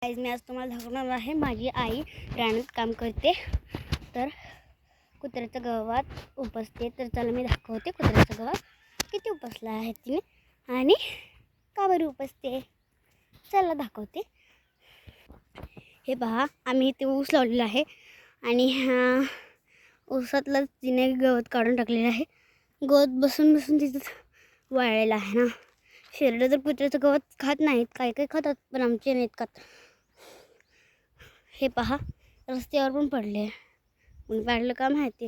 Guys मी आज तुम्हाला दाखवणार आहे माझी आई रानात काम करते तर कुत्र्याचं गवत उपसते. तर चला मी दाखवते कुत्र्याचं गवत किती उपसलं आहे तिने आणि का बरं उपसते. चला दाखवते. हे पहा, आम्ही इथे ऊस लावलेला आहे आणि ऊसातलं तिने गवत काढून टाकलेलं आहे. गवत बसून बसून तिथं वाळलेलं आहे ना. शेरडं तर कुत्र्याचं गवत खात नाहीत, काही काही खातात पण आमचे नाहीत खात. हे पहा, रस्त्यावर पण पडले, पण पाडलं का माहिती.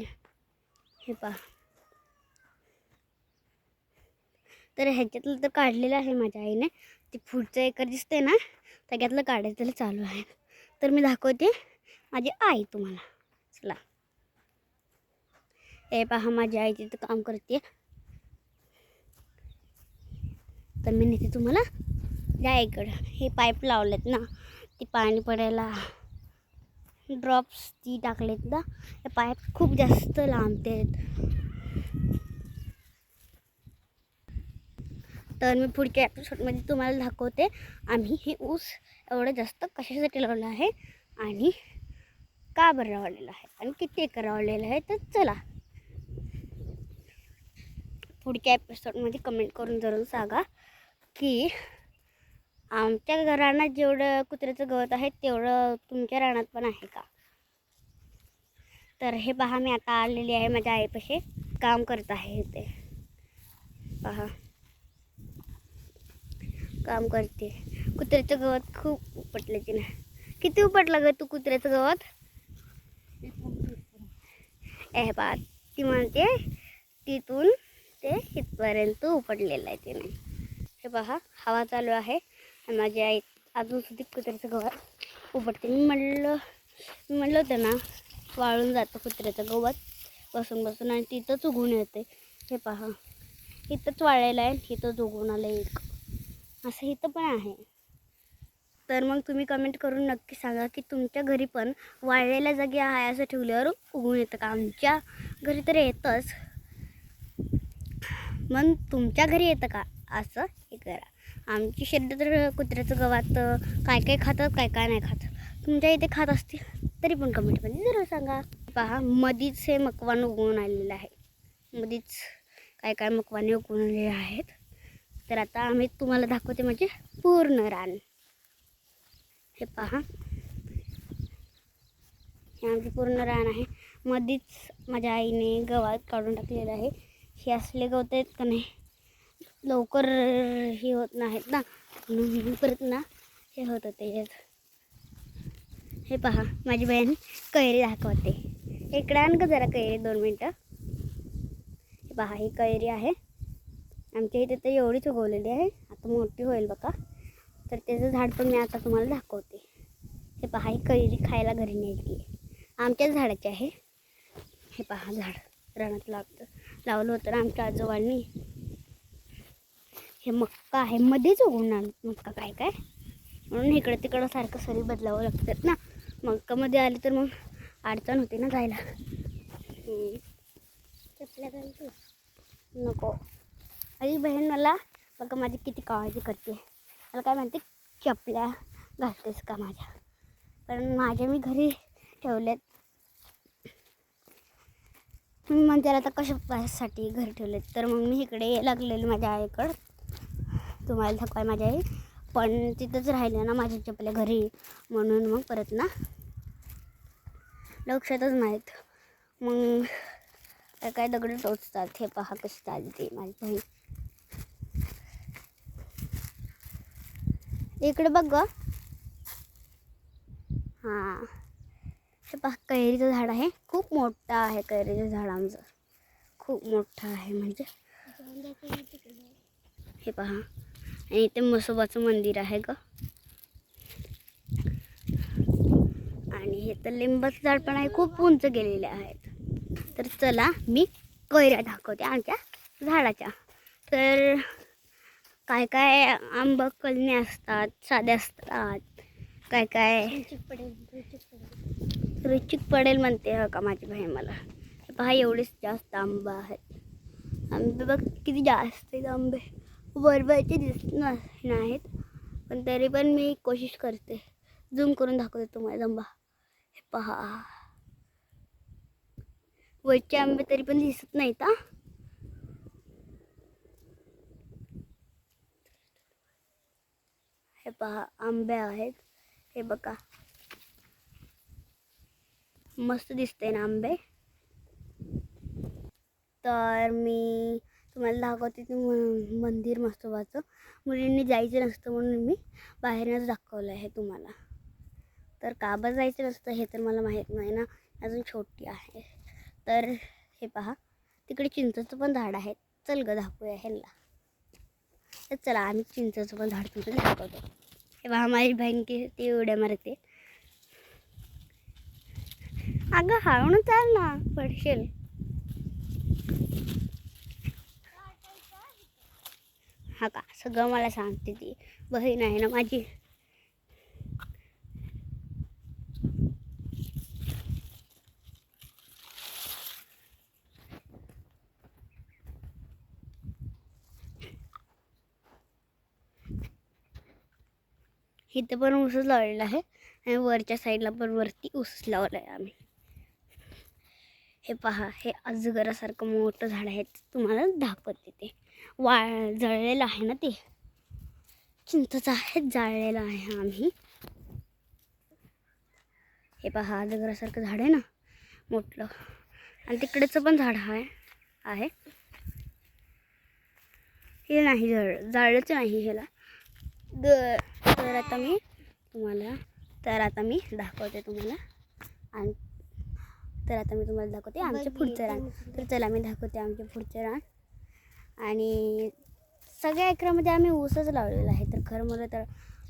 हे पहा, तर ह्याच्यातलं तर काढलेलं आहे माझ्या आईने. ते पुढचं एकर दिसते ना, त्याच्यातलं काढायचं चालू आहे. तर मी दाखवते माझी आई तुम्हाला. चला, हे पहा माझी आई तिथं काम करते. तर मी नेते तुम्हाला या इकडं. हे पाईप लावलेत ना, ती पाणी पडायला ड्रॉप्स ती टाकलेत ना. हे पाईप खूप जास्त लांबतेत. तर मी पुढच्या एपिसोडमध्ये तुम्हाला दाखवते आम्ही हे ऊस एवढं जास्त कशासाठी लावलं आहे आणि का बरं लावलेलं आहे आणि किती एकर लावलेलं आहे. तर चला, पुढच्या एपिसोडमध्ये कमेंट करून जरूर सांगा की आमच्या रानात जेवढं कुत्र्याचं गवत आहे तेवढं तुमच्या रानात पण आहे का. तर हे पहा, मी आता आलेली आहे माझ्या आईपाशी, काम करत आहे. इथे पहा, काम करते. कुत्र्याचं गवत खूप उपटलं तिने. किती उपटलं ग तू कुत्र्याचं गवत. हे पहा, ती म्हणते तिथून ते इथपर्यंत उपटलेलं आहे तिने. हे पहा, हवा चालू आहे. माझी आई अजून सुद्धा कुत्र्याचं गवत उपटते. मी म्हणलं होतं ना, वाळून जातं कुत्र्याचं गवत बसून बसून आणि तिथंच उगवून येते. हे पहा, इथंच वाळलेलं आहे, इथंच उगवून आलं एक. असं इथं पण आहे. तर मग तुम्ही कमेंट करून नक्की सांगा की तुमच्या घरी पण वाळलेल्या जागी आहे असं ठेवल्यावर उगवून येतं का. आमच्या घरी तर येतंच, मग तुमच्या घरी येतं का असं हे करा. आमची शेड तर कुत्र्याचं गवत काय काय खातात, काय काय नाही खात. तुमच्या इथे खात असतील तरी पण कमेंटमध्ये जरूर सांगा. पहा, मधीच हे मकवान उगवून आलेलं आहे. मधीच काय काय मकवाने उगवून आलेले आहेत. तर आता आम्ही तुम्हाला दाखवते म्हणजे पूर्ण रान. हे पहा, हे आमचे पूर्ण रान आहे. मधीच माझ्या आईने गवत काढून टाकलेलं आहे. हे असले गवत आहेत का नाही, लवकर हे होत नाहीत ना, म्हणून परत ना हे होतं त्याच्यात. हे पहा, माझी बहीण कैरी दाखवते. इकडे आण का जरा कैरी 2 मिनटं. हे पहा, ही कैरी आहे. आमच्या इथे तर एवढीच उगवलेली आहे, आता मोठी होईल बघा. तर त्याचं झाड पण मी आता तुम्हाला दाखवते. हे पहा, ही कैरी खायला घरी न्यायची आहे, आमच्याच झाडाची आहे. हे पहा, झाड रानात लावलं होतं ना आमच्या आजोबांनी. हे मक्का आहे, मध्येच उगवणार मक्का काय काय, म्हणून इकडं तिकडं सारखं सरी बदलावं लागतात ना. मक्कामध्ये आले तर मग अडचण होते ना जायला. चपल्या घालतो नको. माझी बहीण मला बघा माझी किती काळजी करते. मला काय म्हणते, चपल्या घालतेस का माझ्या. कारण माझ्या मी घरी ठेवलेत. मी म्हणते आता कशासाठी घरी ठेवलेत. तर मग मी इकडे लागलेलं माझ्या आईकडं तुम्हाला दाखवाय. माझ्या आई पण तिथंच राहिले ना माझ्या चपल्या घरी, म्हणून मग परत ना लक्षातच नाहीत. मग काय दगड टोचतात. हे पहा कशी चालते माझी बहीण. इकडे बघ. हां, हे पहा, कैरीचं झाड आहे. खूप मोठं आहे कैरीचं झाड आमचं, खूप मोठं आहे म्हणजे. हे पहा, आणि इथे म्हसोबाचं मंदिर आहे ग. आणि हे तर लिंबाचं झाड पण आहे, खूप उंच गेलेले आहेत. तर चला मी कैऱ्या दाखवते आमच्या झाडाच्या. तर काय काय आंबा कलमी असतात, साध्या असतात, काय काय रुचिक पडेल म्हणते हो का माझी बहीण मला. पहा, एवढेच जास्त आंबा आहेत. आंबे बघ किती जास्त आहेत आंबे. बरोबरचे दिसत नाहीत, पण तरी पण मी कोशिश करते झूम करून दाखवते तुम्हाला जंबा. हे पहा, वरचे आंबे तरी पण दिसत नाहीत हा. हे पहा आंबे आहेत, हे बघा मस्त दिसते ना आंबे. तर मी तुम्हाला दाखवते ते मंदिर मस्तवाचं. मुलींनी जायचं नसतं म्हणून मी बाहेरच दाखवलं आहे तुम्हाला. तर का बरं जायचं नसतं हे तर मला माहीत नाही ना, अजून छोटी आहे. तर हे पहा तिकडे चिंचेचं पण झाड आहे. चल ग दाखवूया ह्याला. तर चला आम्ही चिंचेचं पण झाड तुमचं दाखवतो. हे पहा माझी बहीण ती उड्या मारते. अगं हळून चाल ना, पडशील. हा का सगळं मला सांगते ती बहीण आहे ना माझी. इथं पण ऊसच लावलेला आहे आणि वरच्या साईडला पण वरती ऊसच लावला आहे आम्ही. हे पहा हे अजगरासारखं मोठं झाड आहे, तुम्हाला दाखवते. ते जळलेलं आहे ना, ते चिंचेचं आहे, जाळलेलं आहे आम्ही. हे पहा अजगरासारखं झाड आहे ना मोठं, आणि तिकडेचं पण झाड आहे. हे नाही जाळलंच नाही ह्याला. तर आता मी दाखवते तुम्हाला. आणि तर आता मी तुम्हाला दाखवते आमचे पुढचं रान. तर चला मी दाखवते आमचे पुढचे रान. आणि सगळ्या एकरामध्ये आम्ही ऊसच लावलेला आहे. तर खरं मला तर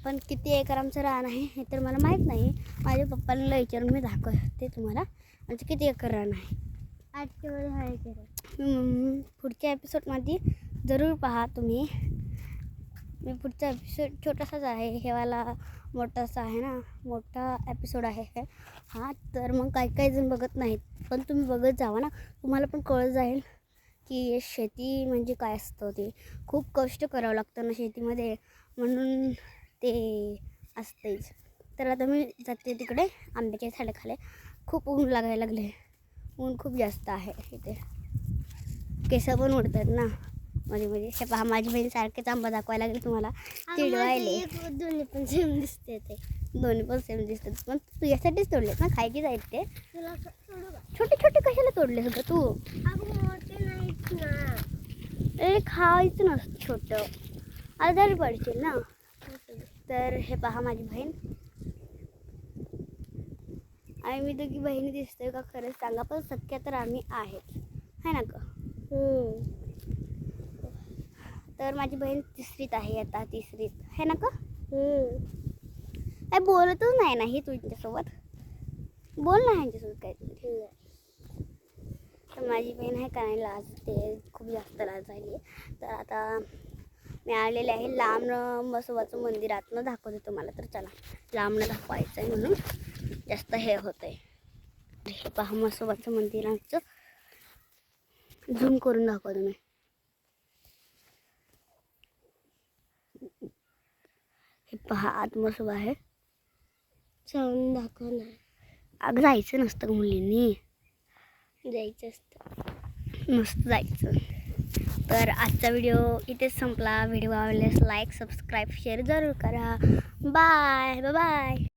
पण किती एकर आमचं रान आहे हे तर मला माहीत नाही. माझ्या पप्पाला विचारून मी दाखवते तुम्हाला आमचं किती एकर रान आहे. 8 एकर. पुढच्या एपिसोडमध्ये जरूर पहा तुम्ही. मी पुढचा एपिसोड छोटासाच आहे, हेवाला मोठासा आहे ना, मोठा एपिसोड आहे हे हा. तर मग काही जण बघत नाहीत, पण तुम्ही बघत जावा ना, तुम्हाला पण कळत जाईल की शेती म्हणजे काय असतं. ते खूप कष्ट करावं लागतं ना शेतीमध्ये, म्हणून ते असतेच. तर आता मी जाते तिकडे आंब्याच्या झाडाखाली. खूप ऊन लागायला लागले, ऊन खूप जास्त आहे इथे. केस पण उडतात ना मध्ये. हे पहा माझी बहीण सारखेच आंबा दाखवायला लागले तुम्हाला, चिडवायले. दोन्ही पण सेम दिसते, ते दोन्ही पण सेम दिसतात. पण तू यासाठीच तोडलेस ना, खायची जाईल ते. छोटे छोटे कशाला तोडलेस ग तू? अरे खायचं नसतं छोटं, आजारी पडशील ना. तर हे पहा माझी बहीण आणि मी दोघी बहिणी दिसतोय का खरंच सांगा, पण सख्या तर आम्ही आहेत, है ना ग. तर माझी बहीण तिसरीत आहे आता, तिसरीत है ना का. काय बोलतच नाही ना ही तुझ्यासोबत, बोल ना ह्यांच्यासोबत काहीतरी. तर माझी बहीण आहे का नाही लाजते, खूप जास्त लाजायली. तर आता मी आलेले आहे लांब मसोबाचं मंदिरातनं दाखवते तुम्हाला. तर चला लांबनं दाखवायचं आहे म्हणून जास्त हे होतं आहे. हे पहा मसोबाचं मंदिराचं झूम करून दाखवतो मी. हे पहा आत मसोबा आहे, जाऊन दाखव ना. अगं जायचं नसतं मुलींनी, जायचं असतं, मस्त जायचं. तर आजचा व्हिडिओ इथेच संपला. व्हिडिओ आवडल्यास लाईक सबस्क्राईब शेअर जरूर करा. Bye bye.